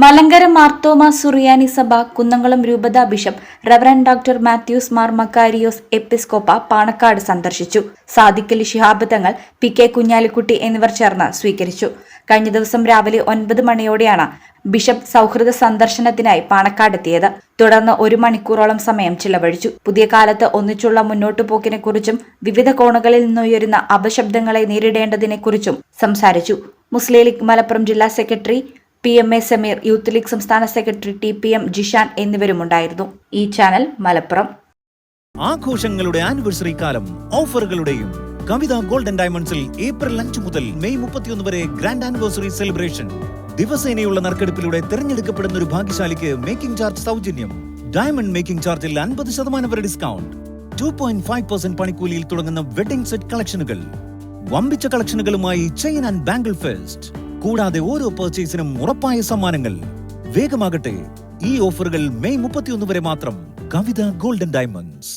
മലങ്കര മാർത്തോമ സുറിയാനി സഭ കുന്നംകുളം രൂപതാ bishop reverend doctor Mathews Mar Makarios Episcopa Panakkad സന്ദർശിച്ചു. സാദിഖലി ശിഹാബ് തങ്ങൾ, പി കെ കുഞ്ഞാലിക്കുട്ടി എന്നിവർ ചേർന്ന് സ്വീകരിച്ചു. കഴിഞ്ഞ ദിവസം രാവിലെ 9 മണിയോടെയാണ് ബിഷപ്പ് സൗഹൃദ സന്ദർശനത്തിനായി പാണക്കാടെത്തിയത്. തുടർന്ന് 1 മണിക്കൂറോളം സമയം ചിലവഴിച്ചു. പുതിയ കാലത്ത് ഒന്നിച്ചുള്ള മുന്നോട്ടുപോക്കിനെക്കുറിച്ചും വിവിധ കോണുകളിൽ നിന്നുയരുന്ന അപശബ്ദങ്ങളെ നേരിടേണ്ടതിനെക്കുറിച്ചും സംസാരിച്ചു. മുസ്ലിം ലീഗ് മലപ്പുറം ജില്ലാ secretary PMA Sameer, youth league സംസ്ഥാന സെക്രട്ടറി TPM ജിഷാൻ എന്നിവരുമുണ്ടായിരുന്നു. ഈ ചാനൽ മലപ്പുറം. ആഘോഷങ്ങളുടെ ആനിവേഴ്സറി കാലം ഓഫറുകളുടെയും കവിത ഗോൾഡൻ ഡയമണ്ട്സിൽ ഏപ്രിൽ 5 മുതൽ മെയ് 31 വരെ ഗ്രാൻഡ് ആനിവേഴ്സറി സെലിബ്രേഷൻ. ദിവസേനയുള്ള നറുക്കെടുപ്പിലൂടെ തിരഞ്ഞെടുക്കപ്പെടുന്ന ഒരു ഭാഗ്യശാലിക്ക് മേക്കിംഗ് ചാർജ് സൗജന്യം. ഡയമണ്ട് മേക്കിംഗ് ചാർജിൽ 50% വരെ ഡിസ്കൗണ്ട്. 2.5% പണിക്കൂലിയിൽ തുടങ്ങുന്ന വെഡിംഗ് സെറ്റ് കളക്ഷനുകൾ. വമ്പിച്ച കളക്ഷനുകളുമായി ചെയിൻ ആൻഡ് ബാംഗിൾ ഫെസ്റ്റ്. കൂടാതെ ഓരോ പർച്ചേസിനും ഉറപ്പായ സമ്മാനങ്ങൾ. വേഗമാകട്ടെ, ഈ ഓഫറുകൾ മെയ് 31 വരെ മാത്രം. കവിത ഗോൾഡൻ ഡയമണ്ട്സ്.